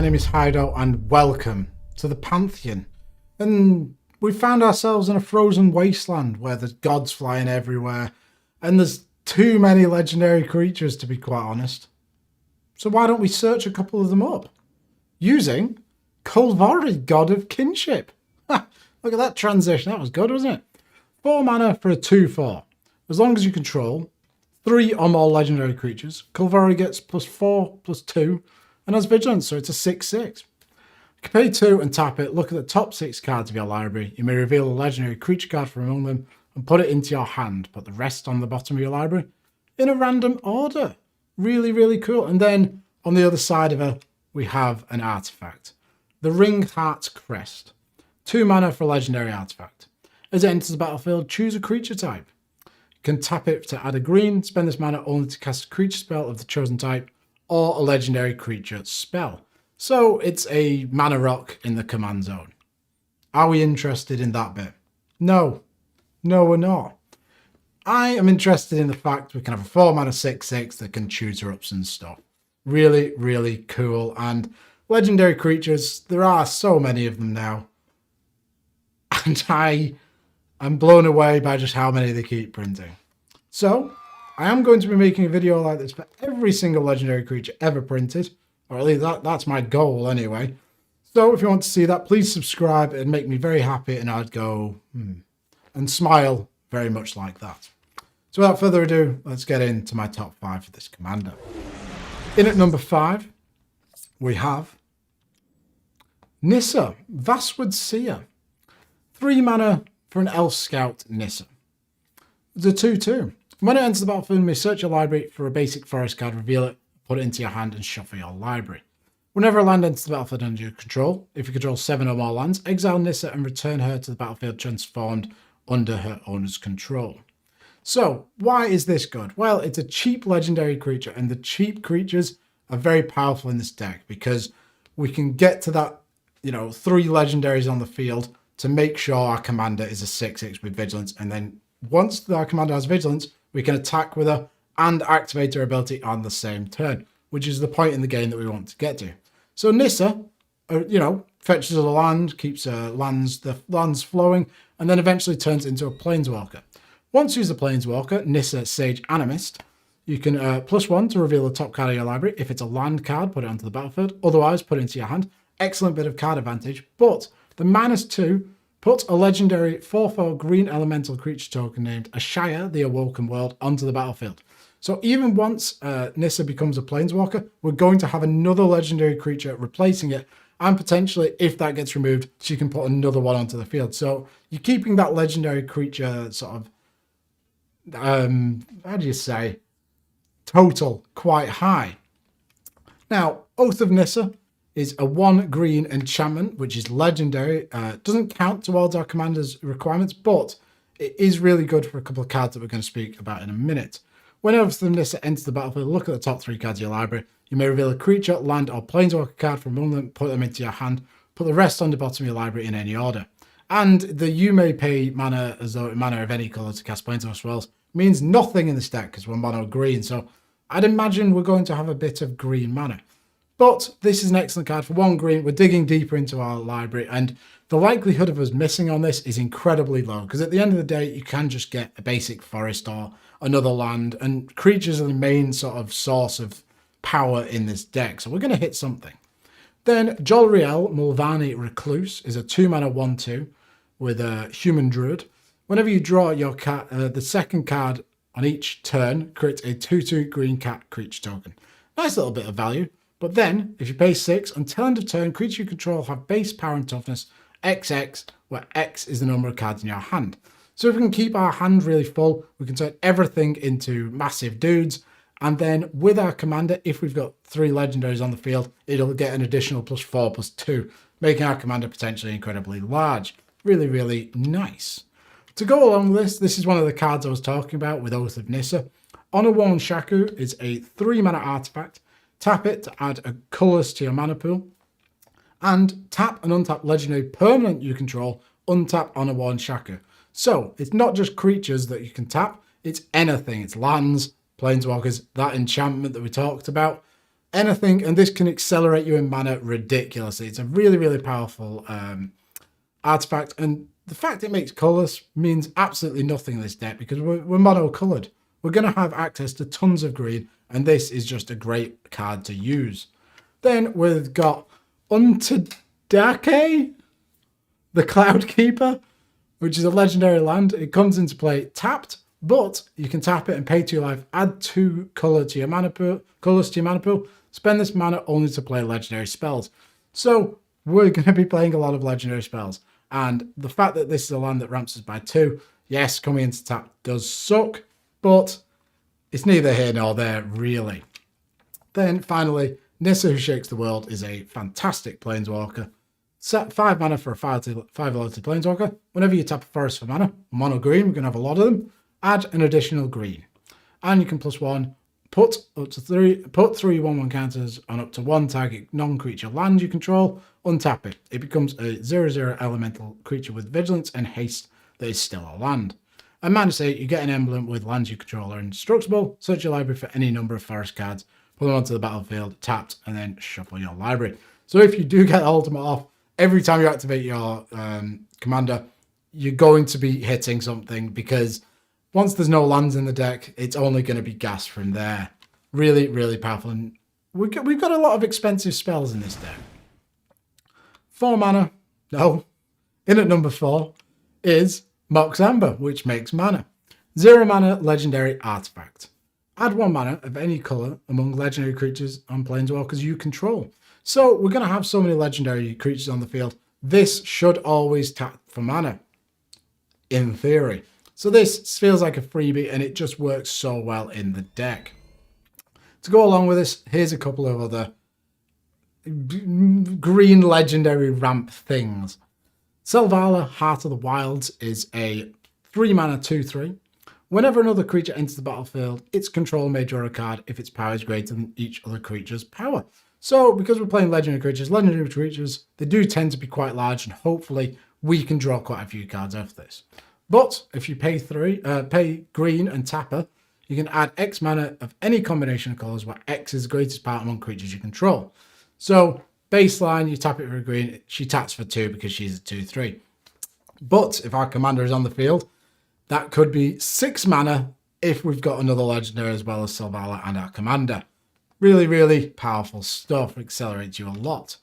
name is Hido and welcome to the Pantheon. And we found ourselves in a frozen wasteland where there's gods flying everywhere and there's too many legendary creatures, to be quite honest. So why don't we search a couple of them up using Kolvori, god of Kinship. Look at that transition, that was good, wasn't it? 4 mana for a 2/4. As long as you control 3 or more legendary creatures, Kolvori gets +4/+2 and has vigilance, so it's a 6/6. You can pay 2 and tap it, look at the top 6 cards of your library. You may reveal a legendary creature card from among them and put it into your hand. Put the rest on the bottom of your library in a random order. Really, really cool. And then on the other side of her, we have an artifact. The Ring Heart's Crest. 2 mana for a legendary artifact. As it enters the battlefield, choose a creature type. You can tap it to add a green, spend this mana only to cast a creature spell of the chosen type, or a legendary creature spell. So it's a mana rock in the command zone. Are we interested in that bit? No. No, we're not. I am interested in the fact we can have a 4 mana 6/6 that can tutor ups and stuff. Really, really cool. And legendary creatures, there are so many of them now. And I'm blown away by just how many they keep printing. So, I am going to be making a video like this for every single legendary creature ever printed. Or at least that's my goal anyway. So if you want to see that, please subscribe. It'd make me very happy and I'd go, and smile very much like that. So without further ado, let's get into my top 5 for this commander. In at number 5, we have Nissa, Vastwood Seer. 3 mana for an Elf Scout Nissa. It's a 2/2. When it enters the battlefield, you may search your library for a basic forest card, reveal it, put it into your hand and shuffle your library. Whenever a land enters the battlefield under your control, if you control 7 or more lands, exile Nissa and return her to the battlefield transformed under her owner's control. So, why is this good? Well, it's a cheap legendary creature, and the cheap creatures are very powerful in this deck because we can get to that, 3 legendaries on the field to make sure our commander is a 6/6 with vigilance, and then once our commander has vigilance, we can attack with her and activate her ability on the same turn, which is the point in the game that we want to get to. So Nissa, fetches a land, keeps the lands flowing, and then eventually turns into a Planeswalker. Once you use the Planeswalker, Nissa Sage Animist, you can +1 to reveal the top card of your library. If it's a land card, put it onto the battlefield. Otherwise, put it into your hand. Excellent bit of card advantage. But the -2, put a legendary 4/4 green elemental creature token named Ashaya, the Awoken World, onto the battlefield. So even once Nissa becomes a Planeswalker, we're going to have another legendary creature replacing it, and potentially, if that gets removed, she can put another one onto the field. So you're keeping that legendary creature sort of, total quite high. Now, Oath of Nissa is a 1 green enchantment, which is legendary. Doesn't count towards our commander's requirements, but it is really good for a couple of cards that we're going to speak about in a minute. When Oath of Nissa enters the battlefield, look at the top 3 cards of your library. You may reveal a creature, land, or planeswalker card from among them, put them into your hand, put the rest on the bottom of your library in any order. And the you may pay mana as though mana of any colour to cast planeswalker spells means nothing in this deck because we're mono green. So I'd imagine we're going to have a bit of green mana. But this is an excellent card for 1 green. We're digging deeper into our library, and the likelihood of us missing on this is incredibly low because at the end of the day, you can just get a basic forest or another land, and creatures are the main sort of source of power in this deck. So we're going to hit something. Then Jolriel Mulvani Recluse is a 2 mana 1/2 with a human druid. Whenever you draw your cat, the second card on each turn creates a 2/2 green cat creature token. Nice little bit of value. But then, if you pay 6, until end of turn, creature you control have base power and toughness XX, where X is the number of cards in your hand. So if we can keep our hand really full, we can turn everything into massive dudes. And then with our commander, if we've got 3 legendaries on the field, it'll get an additional +4/+2, making our commander potentially incredibly large. Really, really nice. To go along with this, this is one of the cards I was talking about with Oath of Nissa. Honor-Worn Shaku is a 3 mana artifact. Tap it to add a colours to your mana pool. And tap and untap legendary permanent you control, untap Honor-Worn Shaku. So, it's not just creatures that you can tap, it's anything. It's lands, planeswalkers, that enchantment that we talked about. anything, and this can accelerate you in mana ridiculously. It's a really, really powerful artifact, and the fact it makes colours means absolutely nothing in this deck because we're mono-coloured. We're going to have access to tons of green, and this is just a great card to use. Then we've got Untadake, the Cloud Keeper, which is a legendary land. It comes into play tapped, but you can tap it and pay 2 life, add 2 colours to your mana pool, spend this mana only to play legendary spells. So we're going to be playing a lot of legendary spells. And the fact that this is a land that ramps us by 2, yes, coming into tap does suck, but it's neither here nor there, really. Then finally, Nissa, who shakes the world, is a fantastic planeswalker. Set 5 mana for a 5 ability planeswalker. Whenever you tap a forest for mana, mono green, we're going to have a lot of them. Add an additional green. And you can +1, put 3 1/1 counters on up to 1 target non-creature land you control, untap it. It becomes a 0/0 elemental creature with vigilance and haste that is still a land. And -8, you get an emblem with lands you control are indestructible. Search your library for any number of forest cards, put them onto the battlefield, tapped, and then shuffle your library. So if you do get ultimate off, every time you activate your commander, you're going to be hitting something because once there's no lands in the deck, it's only going to be gas from there. Really, really powerful. And we've got a lot of expensive spells in this deck. 4 mana, no. In at number 4 is Mox Amber, which makes mana. 0 mana legendary artifact. Add 1 mana of any colour among legendary creatures and planeswalkers you control. So we're going to have so many legendary creatures on the field. This should always tap for mana, in theory. So this feels like a freebie, and it just works so well in the deck. To go along with this, here's a couple of other green legendary ramp things. Selvala, Heart of the Wilds, is a 3 mana 2/3. Whenever another creature enters the battlefield, its control may draw a card if its power is greater than each other creature's power. So because we're playing legendary creatures, they do tend to be quite large, and hopefully we can draw quite a few cards off this. But if you pay green and tapper, you can add X mana of any combination of colours where X is the greatest power among creatures you control. So baseline, you tap it for a green, she taps for 2 because she's a 2/3. But if our commander is on the field, that could be 6 mana if we've got another legendary as well as Selvala and our commander. Really, really powerful stuff. Accelerates you a lot.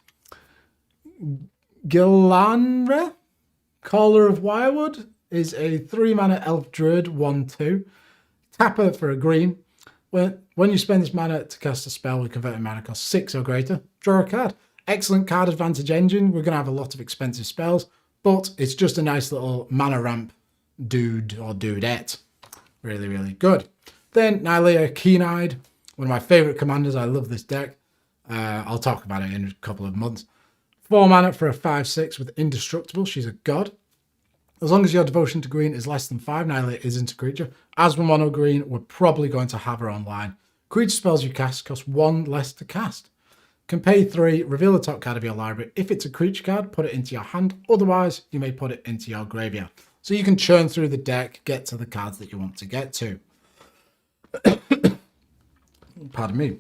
Gilanra, Caller of Wirewood, is a 3 mana elf druid 1/2. Tapper for a green. When you spend this mana to cast a spell with converted mana cost 6 or greater, draw a card. Excellent card advantage engine. We're going to have a lot of expensive spells, but it's just a nice little mana ramp dude or dudette. Really, really good. Then Nylea Keen-Eyed, one of my favourite commanders. I love this deck. I'll talk about it in a couple of months. 4 mana for a 5/6 with Indestructible. She's a god. As long as your devotion to green is less than 5, Nylea isn't a creature. As we're mono green, we're probably going to have her online. Creature spells you cast cost 1 less to cast. Can pay 3, reveal the top card of your library. If it's a creature card, put it into your hand. Otherwise, you may put it into your graveyard. So you can churn through the deck, get to the cards that you want to get to. Pardon me.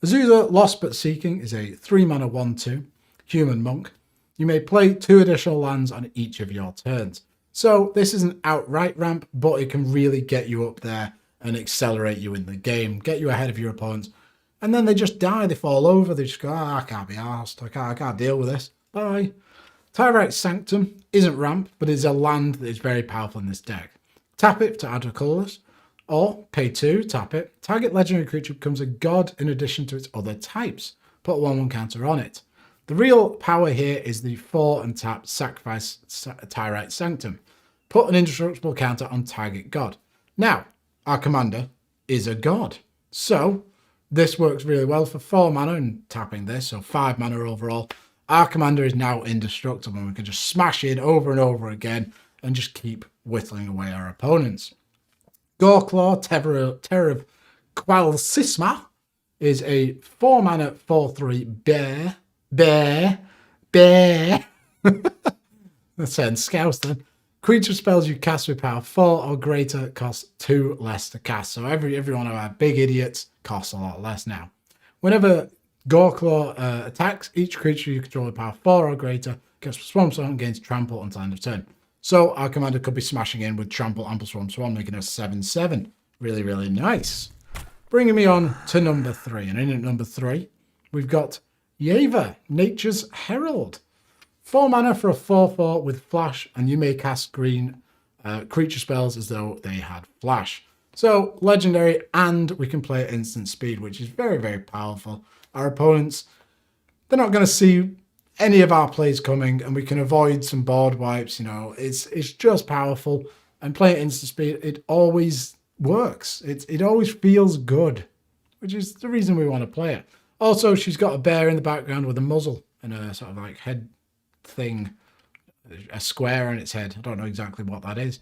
Azusa, Lost But Seeking, is a 3 mana 1/2 human monk. You may play 2 additional lands on each of your turns. So this is an outright ramp, but it can really get you up there and accelerate you in the game, get you ahead of your opponents. And then they just die, they fall over, they just go, I can't be arsed, I can't deal with this, bye. Tyrite Sanctum isn't ramp, but is a land that is very powerful in this deck. Tap it to add a colourless, or pay 2, tap it. Target legendary creature becomes a god in addition to its other types. Put 1/1 counter on it. The real power here is the 4 and tap sacrifice Tyrite Sanctum. Put an indestructible counter on target god. Now, our commander is a god. So, this works really well for 4 mana and tapping this, so 5 mana overall. Our commander is now indestructible and we can just smash in over and over again and just keep whittling away our opponents. Goreclaw, Terror of Qualsisma, is a 4 mana 4/3 bear. That sounds scouse then. Creature spells you cast with power 4 or greater cost 2 less to cast. So every one of our big idiots costs a lot less now. Whenever Goreclaw attacks each creature you control with power 4 or greater gets Swarm Swarm gains trample until end of turn. So our commander could be smashing in with trample and Swarm Swarm, making us 7/7. Really, really nice. Bringing me on to number 3. And in at number 3, we've got Yeva, Nature's Herald. 4 mana for a 4/4 with flash, and you may cast green creature spells as though they had flash. So legendary, and we can play at instant speed, which is very, very powerful. Our opponents, they're not going to see any of our plays coming, and we can avoid some board wipes. You know, it's just powerful. And playing at instant speed, it always works. It always feels good, which is the reason we want to play it. Also, she's got a bear in the background with a muzzle and a sort of like head thing, a square on its head. I don't know exactly what that is.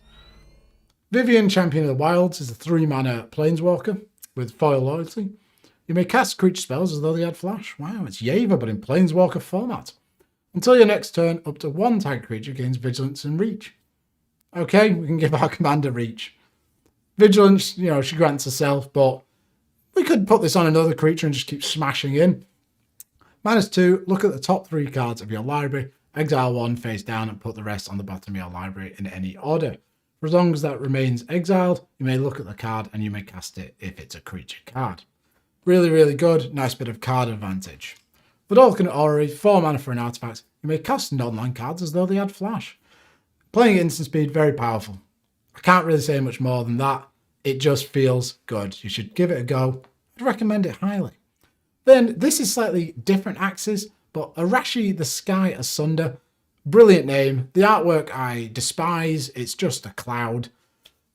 Vivian, Champion of the Wilds, is a 3 mana planeswalker with foil loyalty. You may cast creature spells as though they had flash. Wow, it's Yeva, but in planeswalker format. Until your next turn, up to 1 tagged creature gains vigilance and reach. Okay, we can give our commander reach. Vigilance, you know, she grants herself, but we could put this on another creature and just keep smashing in. -2, look at the top 3 cards of your library, exile 1 face down, and put the rest on the bottom of your library in any order. For as long as that remains exiled, you may look at the card and you may cast it if it's a creature card. Really, really good. Nice bit of card advantage. Vidalcan Orrery, 4 mana for an artifact. You may cast non-land cards as though they had flash. Playing at instant speed, very powerful. I can't really say much more than that. It just feels good. You should give it a go. I'd recommend it highly. Then, this is slightly different axis, but Urochi the Sky Asunder. Brilliant name. The artwork I despise. It's just a cloud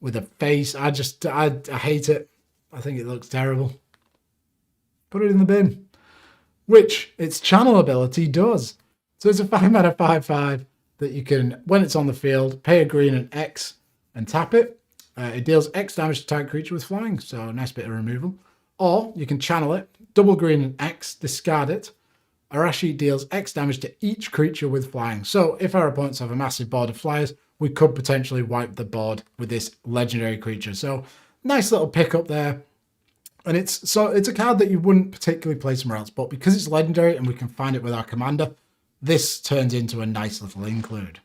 with a face. I hate it. I think it looks terrible. Put it in the bin. Which its channel ability does. So it's a 5 mana 5/5 that you can, when it's on the field, pay a green and X and tap it. It deals X damage to target creature with flying, so a nice bit of removal. Or you can channel it, double green and X, discard it. Urochi deals X damage to each creature with flying. So if our opponents have a massive board of flyers, we could potentially wipe the board with this legendary creature. So nice little pickup there. And it's a card that you wouldn't particularly play somewhere else, but because it's legendary and we can find it with our commander, this turns into a nice little include.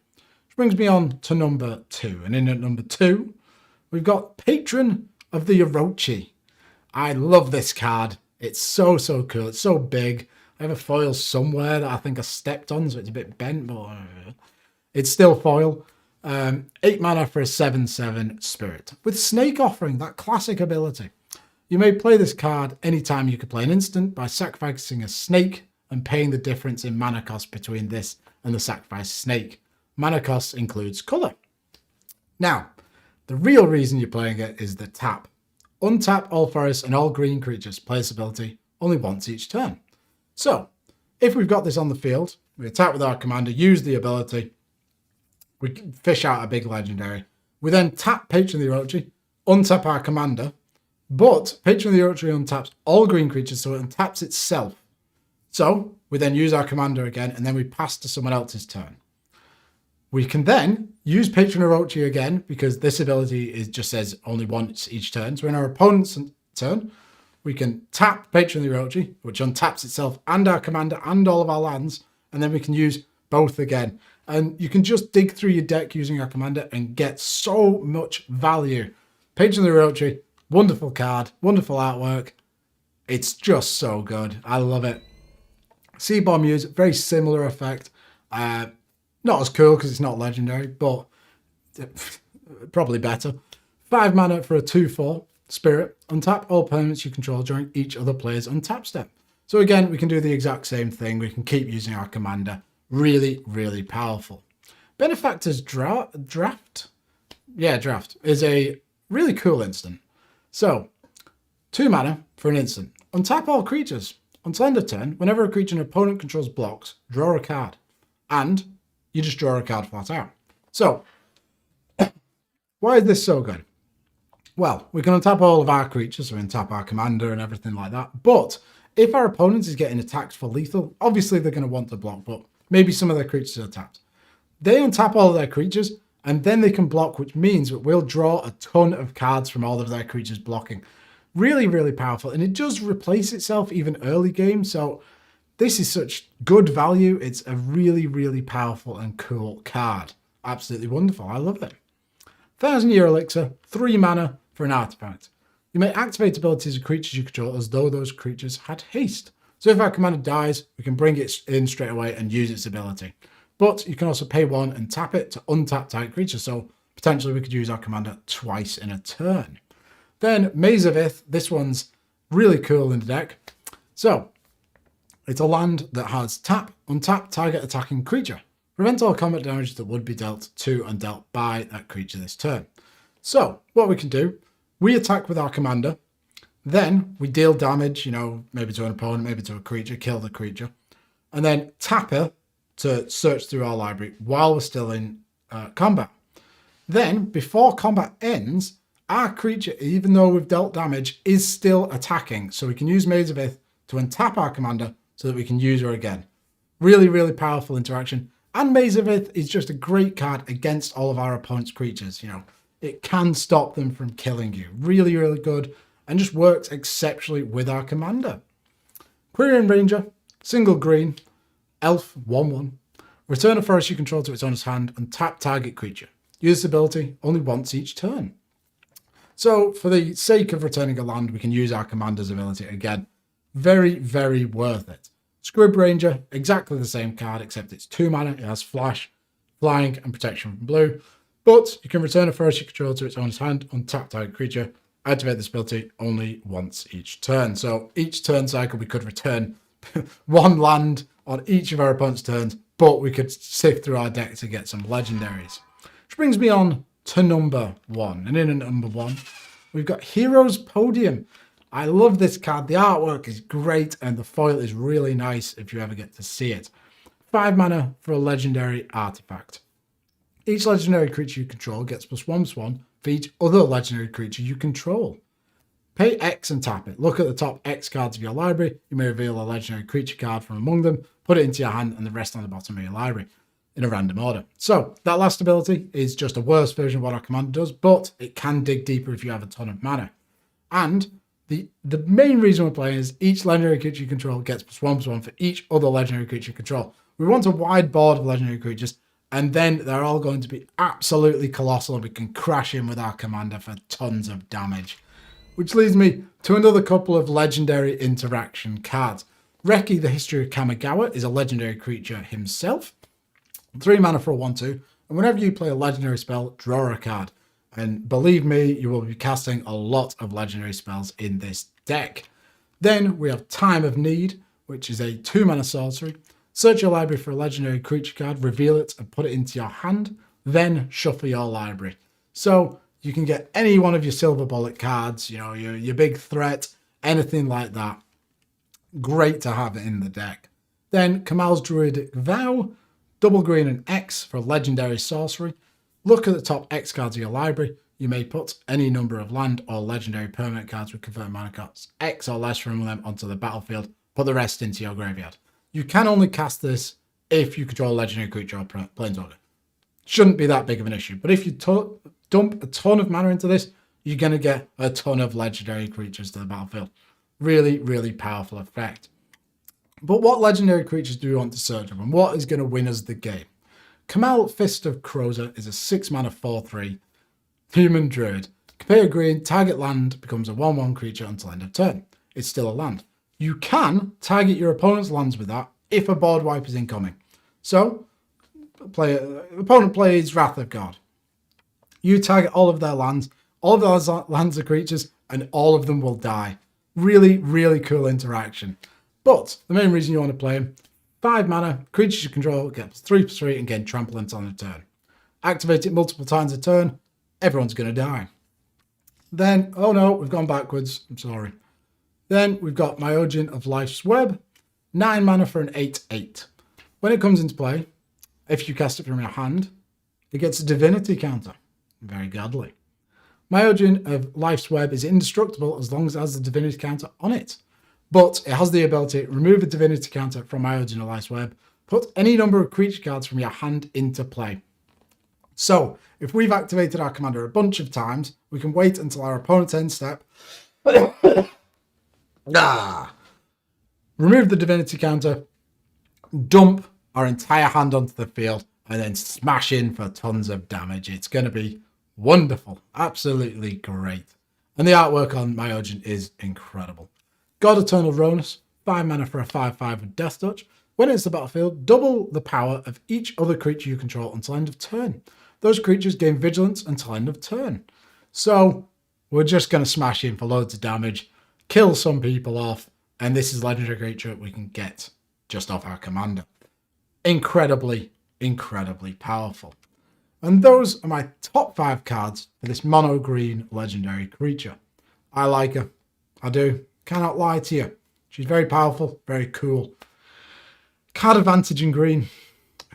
Which brings me on to number 2. And in at number 2, we've got Patron of the Urochi. I love this card. It's so, so cool. It's so big. I have a foil somewhere that I think I stepped on, so it's a bit bent, but it's still foil. 8 mana for a 7/7 spirit. With Snake Offering, that classic ability. You may play this card anytime you can play an instant by sacrificing a snake and paying the difference in mana cost between this and the sacrificed snake. Mana cost includes colour. Now, the real reason you're playing it is the tap. Untap all forests and all green creatures. Play this ability only once each turn. So, if we've got this on the field, we attack with our commander, use the ability, we can fish out a big legendary. We then tap Patron of the Urochi, untap our commander, but Patron of the Urochi untaps all green creatures, so it untaps itself. So, we then use our commander again, and then we pass to someone else's turn. We can then use Patron of Urochi again, because this ability just says only once each turn. So in our opponent's turn, we can tap Patron of the Urochi, which untaps itself and our commander and all of our lands, and then we can use both again. And you can just dig through your deck using our commander and get so much value. Patron of the Urochi, wonderful card, wonderful artwork. It's just so good. I love it. Sea Bomb use, very similar effect. Not as cool because it's not legendary, but probably better. 5 mana for a 2/4 spirit. Untap all permanents you control during each other player's untap step. So again, we can do the exact same thing. We can keep using our commander. Really, really powerful. Benefactor's Draft. Yeah, Draft is a really cool instant. So, 2 mana for an instant. Untap all creatures. Until end of turn, whenever a creature an opponent controls blocks, draw a card. And you just draw a card flat out. So, why is this so good? Well, we can untap all of our creatures, so we untap our commander and everything like that. But if our opponent is getting attacked for lethal, obviously they're going to want to block, but maybe some of their creatures are tapped. They untap all of their creatures, and then they can block, which means that we'll draw a ton of cards from all of their creatures blocking. Really, really powerful. And it does replace itself even early game. So this is such good value. It's a really, really powerful and cool card. Absolutely wonderful. I love it. 1,000-year elixir, 3 mana for an artifact. You may activate abilities of creatures you control as though those creatures had haste. So if our commander dies, we can bring it in straight away and use its ability. But you can also pay 1 and tap it to untap target creature. So potentially we could use our commander twice in a turn. Then Maze of Ith. This one's really cool in the deck. So it's a land that has tap, untap target attacking creature. Prevent all combat damage that would be dealt to and dealt by that creature this turn. So what we can do, we attack with our commander. Then we deal damage, maybe to an opponent, maybe to a creature, kill the creature. And then tap her to search through our library while we're still in combat. Then, before combat ends, our creature, even though we've dealt damage, is still attacking. So we can use Maze of Ith to untap our commander so that we can use her again. Really, really powerful interaction. And Maze of Ith is just a great card against all of our opponent's creatures. It can stop them from killing you. Really, really good. And just works exceptionally with our commander. Quirion Ranger, single green, elf, 1/1. Return a forest you control to its owner's hand and tap target creature. Use this ability only once each turn. So for the sake of returning a land, we can use our commander's ability again. Very, very worth it. Squib Ranger, exactly the same card, except it's 2 mana. It has flash, flying, and protection from blue. But you can return a forest you control to its owner's hand, untap target creature. Activate this ability only once each turn. So each turn cycle, we could return 1 land on each of our opponent's turns, but we could sift through our deck to get some legendaries. Which brings me on to number 1. And in at number 1, we've got Heroes Podium. I love this card. The artwork is great and the foil is really nice if you ever get to see it. 5 mana for a legendary artifact. Each legendary creature you control gets +1/+1 for each other legendary creature you control. Pay X and tap it. Look at the top X cards of your library. You may reveal a legendary creature card from among them, put it into your hand, and the rest on the bottom of your library in a random order. So that last ability is just a worse version of what our commander does, but it can dig deeper if you have a ton of mana. And the main reason we're playing is each legendary creature you control gets +1/+1 for each other legendary creature you control. We want a wide board of legendary creatures, and then they're all going to be absolutely colossal and we can crash in with our commander for tons of damage. Which leads me to another couple of legendary interaction cards. Reki, the History of Kamigawa, is a legendary creature himself. 3 mana for a 1/2, and whenever you play a legendary spell, draw a card. And believe me, you will be casting a lot of legendary spells in this deck. Then we have Time of Need, which is a 2 mana sorcery. Search your library for a legendary creature card, reveal it, and put it into your hand. Then shuffle your library. So you can get any one of your silver bullet cards, your big threat, anything like that. Great to have it in the deck. Then Kamal's Druidic Vow, double green and X for legendary sorcery. Look at the top X cards of your library. You may put any number of land or legendary permanent cards with confirmed mana costs X or less from them onto the battlefield. Put the rest into your graveyard. You can only cast this if you control a legendary creature or planeswalker. Shouldn't be that big of an issue. But if you dump a ton of mana into this, you're going to get a ton of legendary creatures to the battlefield. Really, really powerful effect. But what legendary creatures do we want to search of, and what is going to win us the game? Kamal, Fist of Crozer, is a 6 mana 4/3 human druid. Pay a green, target land becomes a 1/1 creature until end of turn. It's still a land. You can target your opponent's lands with that if a board wipe is incoming. So, opponent plays Wrath of God. You target all of their lands, all of those lands are creatures, and all of them will die. Really, really cool interaction. But the main reason you want to play him, 5 mana, creatures you control get +3/3 and gain trample on a turn. Activate it multiple times a turn, everyone's going to die. Then, oh no, we've gone backwards, I'm sorry. Then we've got Myojin of Life's Web, 9 mana for an 8/8. When it comes into play, if you cast it from your hand, it gets a divinity counter. Very godly. Myojin of Life's Web is indestructible as long as it has the divinity counter on it. But it has the ability to remove a divinity counter from Myojin of Life's Web, put any number of creature cards from your hand into play. So, if we've activated our commander a bunch of times, we can wait until our opponent's end step, Remove the divinity counter, dump our entire hand onto the field, and then smash in for tons of damage. It's going to be wonderful. Absolutely great. And the artwork on my Urgent is incredible. God Eternal Ronus, 5 mana for a 5/5 with Death Touch. When it's the battlefield, double the power of each other creature you control until end of turn. Those creatures gain vigilance until end of turn. So we're just going to smash in for loads of damage, kill some people off, and this is a legendary creature we can get just off our commander. Incredibly, incredibly powerful. And those are my top 5 cards for this mono green legendary creature. I like her. I do. Cannot lie to you. She's very powerful, very cool. Card advantage in green.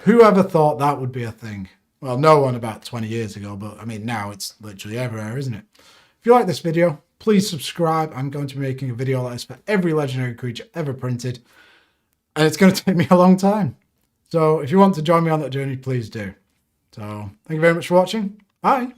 Whoever thought that would be a thing? Well, no one about 20 years ago, but I mean, now it's literally everywhere, isn't it? If you like this video, please subscribe. I'm going to be making a video like this for every legendary creature ever printed, and it's going to take me a long time. So if you want to join me on that journey, please do. So thank you very much for watching. Bye.